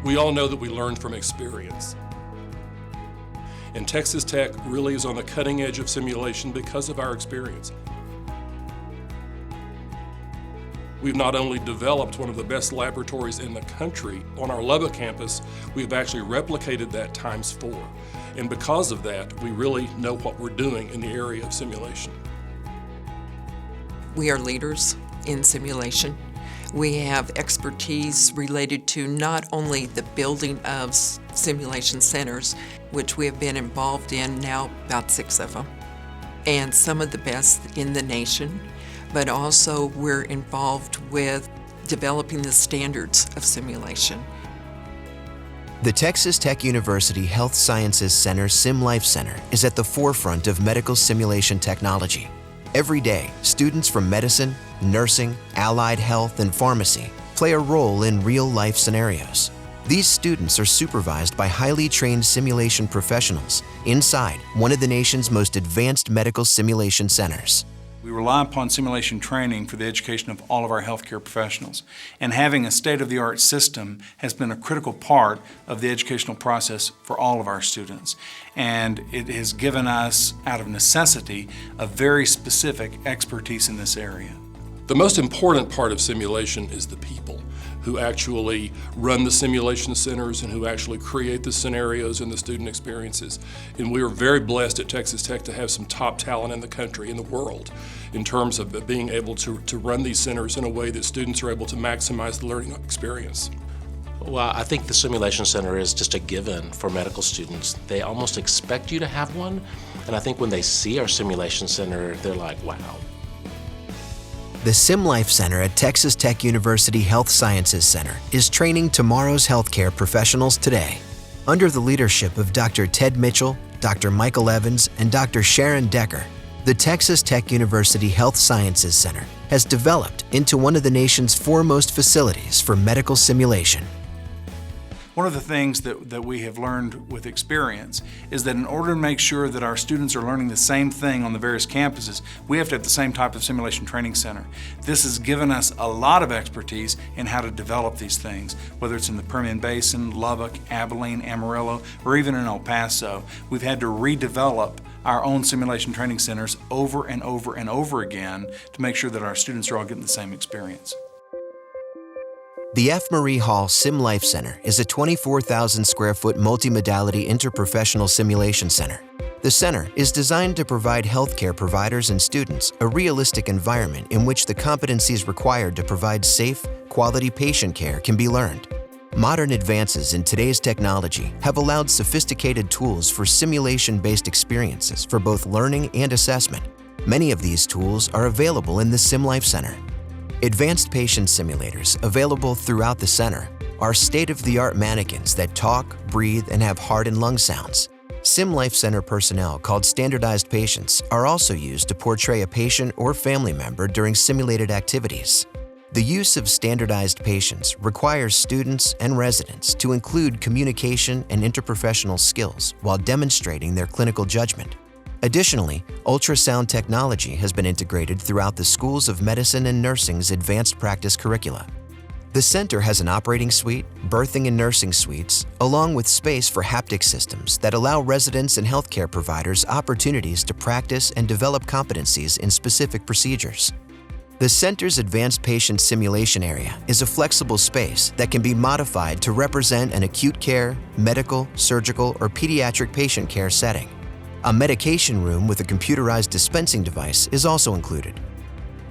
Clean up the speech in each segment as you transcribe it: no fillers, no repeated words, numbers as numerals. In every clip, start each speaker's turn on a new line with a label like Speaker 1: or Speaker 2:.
Speaker 1: We all know that we learn from experience. And Texas Tech really is on the cutting edge of simulation because of our experience. We've not only developed one of the best laboratories in the country on our Lubbock campus, we've actually replicated that ×4. And because of that, we really know what we're doing in the area of simulation.
Speaker 2: We are leaders in simulation. We have expertise related to not only the building of simulation centers, which we have been involved in now about 6 of them, and some of the best in the nation, but also we're involved with developing the standards of simulation.
Speaker 3: The Texas Tech University Health Sciences Center SimLife Center is at the forefront of medical simulation technology. Every day, students from medicine, nursing, allied health, and pharmacy play a role in real-life scenarios. These students are supervised by highly trained simulation professionals inside one of the nation's most advanced medical simulation centers.
Speaker 4: We rely upon simulation training for the education of all of our healthcare professionals, and having a state-of-the-art system has been a critical part of the educational process for all of our students. And it has given us, out of necessity, a very specific expertise in this area.
Speaker 1: The most important part of simulation is the people who actually run the simulation centers and who actually create the scenarios and the student experiences. And we are very blessed at Texas Tech to have some top talent in the country, in the world, in terms of being able to run these centers in a way that students are able to maximize the learning experience.
Speaker 5: Well, I think the simulation center is just a given for medical students. They almost expect you to have one, and I think when they see our simulation center, they're like, wow.
Speaker 3: The SimLife Center at Texas Tech University Health Sciences Center is training tomorrow's healthcare professionals today. Under the leadership of Dr. Ted Mitchell, Dr. Michael Evans, and Dr. Sharon Decker, the Texas Tech University Health Sciences Center has developed into one of the nation's foremost facilities for medical simulation.
Speaker 4: One of the things that we have learned with experience is that in order to make sure that our students are learning the same thing on the various campuses, we have to have the same type of simulation training center. This has given us a lot of expertise in how to develop these things, whether it's in the Permian Basin, Lubbock, Abilene, Amarillo, or even in El Paso. We've had to redevelop our own simulation training centers over and over and over again to make sure that our students are all getting the same experience.
Speaker 3: The F. Marie Hall SimLife Center is a 24,000 square foot multimodality interprofessional simulation center. The center is designed to provide healthcare providers and students a realistic environment in which the competencies required to provide safe, quality patient care can be learned. Modern advances in today's technology have allowed sophisticated tools for simulation-based experiences for both learning and assessment. Many of these tools are available in the SimLife Center. Advanced patient simulators available throughout the center are state-of-the-art mannequins that talk, breathe, and have heart and lung sounds. SimLife Center personnel called standardized patients are also used to portray a patient or family member during simulated activities. The use of standardized patients requires students and residents to include communication and interprofessional skills while demonstrating their clinical judgment. Additionally, ultrasound technology has been integrated throughout the schools of medicine and nursing's advanced practice curricula. The center has an operating suite, birthing and nursing suites, along with space for haptic systems that allow residents and healthcare providers opportunities to practice and develop competencies in specific procedures. The center's advanced patient simulation area is a flexible space that can be modified to represent an acute care, medical, surgical, or pediatric patient care setting. A medication room with a computerized dispensing device is also included.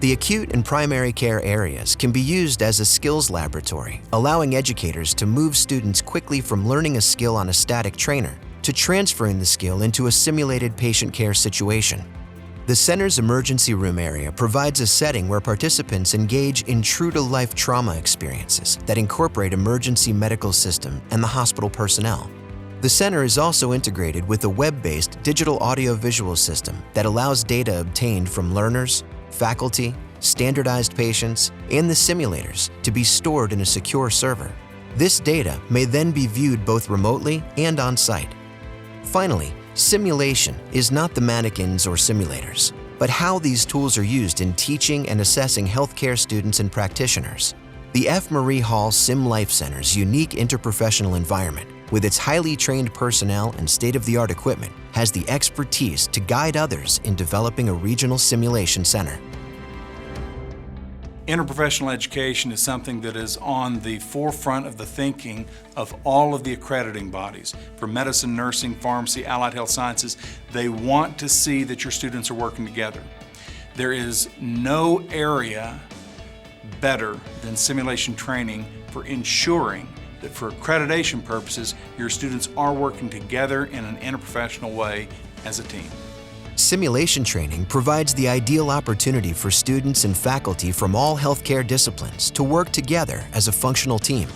Speaker 3: The acute and primary care areas can be used as a skills laboratory, allowing educators to move students quickly from learning a skill on a static trainer to transferring the skill into a simulated patient care situation. The center's emergency room area provides a setting where participants engage in true-to-life trauma experiences that incorporate emergency medical system and the hospital personnel. The center is also integrated with a web-based digital audio-visual system that allows data obtained from learners, faculty, standardized patients, and the simulators to be stored in a secure server. This data may then be viewed both remotely and on-site. Finally, simulation is not the mannequins or simulators, but how these tools are used in teaching and assessing healthcare students and practitioners. The F. Marie Hall Sim Life Center's unique interprofessional environment, with its highly trained personnel and state-of-the-art equipment, has the expertise to guide others in developing a regional simulation center.
Speaker 4: Interprofessional education is something that is on the forefront of the thinking of all of the accrediting bodies. For medicine, nursing, pharmacy, allied health sciences, they want to see that your students are working together. There is no area better than simulation training for ensuring that for accreditation purposes, your students are working together in an interprofessional way as a team.
Speaker 3: Simulation training provides the ideal opportunity for students and faculty from all healthcare disciplines to work together as a functional team.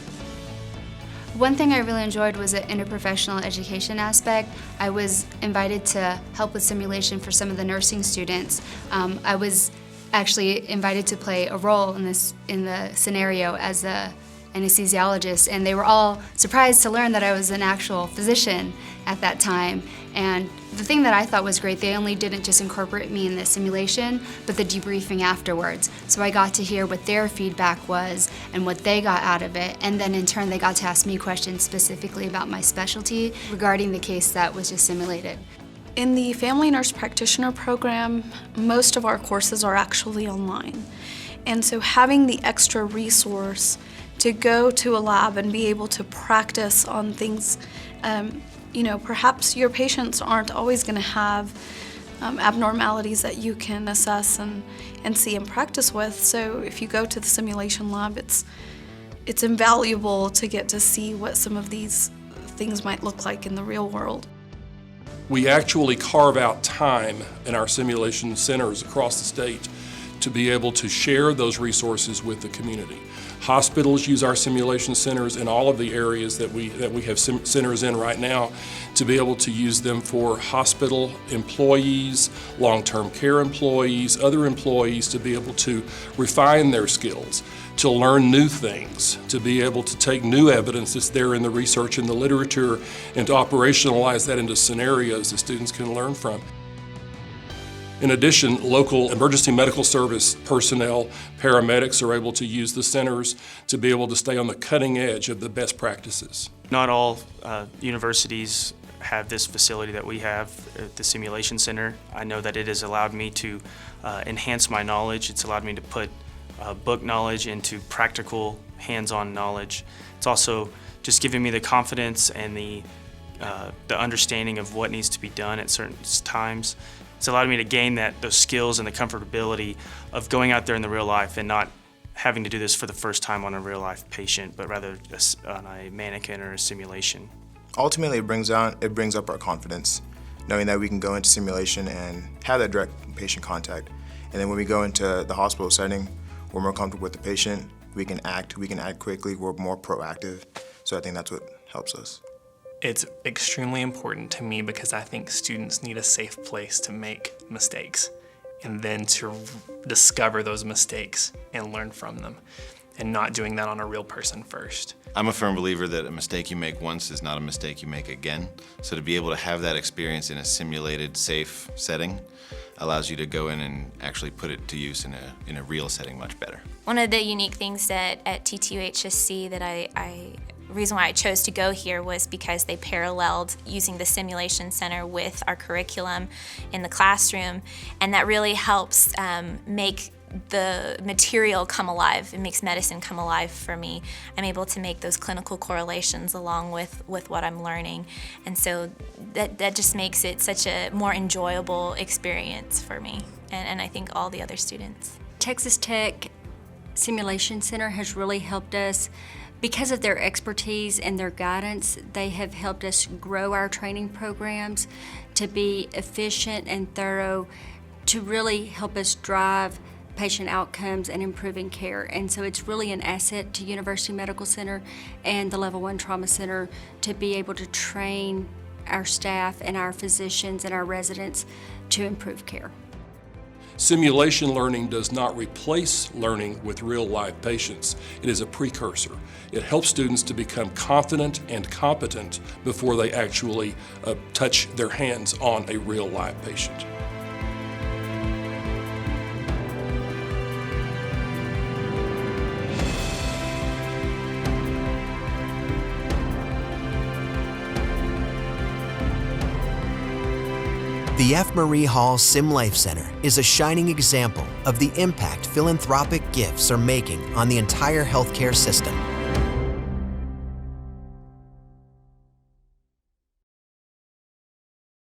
Speaker 6: One thing I really enjoyed was the interprofessional education aspect. I was invited to help with simulation for some of the nursing students. I was actually invited to play a role in the scenario as a anesthesiologist, and they were all surprised to learn that I was an actual physician at that time. And the thing that I thought was great, they only didn't just incorporate me in the simulation, but the debriefing afterwards. So I got to hear what their feedback was and what they got out of it, and then in turn they got to ask me questions specifically about my specialty regarding the case that was just simulated.
Speaker 7: In the Family Nurse Practitioner program, most of our courses are actually online. And so having the extra resource to go to a lab and be able to practice on things, perhaps your patients aren't always going to have abnormalities that you can assess and see and practice with. So if you go to the simulation lab, it's invaluable to get to see what some of these things might look like in the real world.
Speaker 1: We actually carve out time in our simulation centers across the state to be able to share those resources with the community. Hospitals use our simulation centers in all of the areas that we have centers in right now to be able to use them for hospital employees, long-term care employees, other employees to be able to refine their skills, to learn new things, to be able to take new evidence that's there in the research and the literature and to operationalize that into scenarios that students can learn from. In addition, local emergency medical service personnel, paramedics are able to use the centers to be able to stay on the cutting edge of the best practices.
Speaker 8: Not all universities have this facility that we have at the Simulation Center. I know that it has allowed me to enhance my knowledge. It's allowed me to put book knowledge into practical, hands-on knowledge. It's also just given me the confidence and the understanding of what needs to be done at certain times. It's allowed me to gain those skills and the comfortability of going out there in the real life and not having to do this for the first time on a real life patient, but rather on a mannequin or a simulation.
Speaker 9: Ultimately, it brings up our confidence, knowing that we can go into simulation and have that direct patient contact. And then when we go into the hospital setting, we're more comfortable with the patient, we can act quickly, we're more proactive. So I think that's what helps us.
Speaker 10: It's extremely important to me because I think students need a safe place to make mistakes and then to discover those mistakes and learn from them, and not doing that on a real person first.
Speaker 11: I'm a firm believer that a mistake you make once is not a mistake you make again. So to be able to have that experience in a simulated, safe setting allows you to go in and actually put it to use in a real setting much better.
Speaker 12: One of the unique things that at TTUHSC that reason why I chose to go here was because they paralleled using the simulation center with our curriculum in the classroom, and that really helps make the material come alive. It makes medicine come alive for me. I'm able to make those clinical correlations along with what I'm learning, and so that just makes it such a more enjoyable experience for me and I think all the other students.
Speaker 13: Texas Tech Simulation Center has really helped us. Because of their expertise and their guidance, they have helped us grow our training programs to be efficient and thorough, to really help us drive patient outcomes and improving care. And so it's really an asset to University Medical Center and the Level 1 Trauma Center to be able to train our staff and our physicians and our residents to improve care.
Speaker 1: Simulation learning does not replace learning with real-life patients. It is a precursor. It helps students to become confident and competent before they actually touch their hands on a real-life patient.
Speaker 3: The F. Marie Hall Sim Life Center is a shining example of the impact philanthropic gifts are making on the entire healthcare system.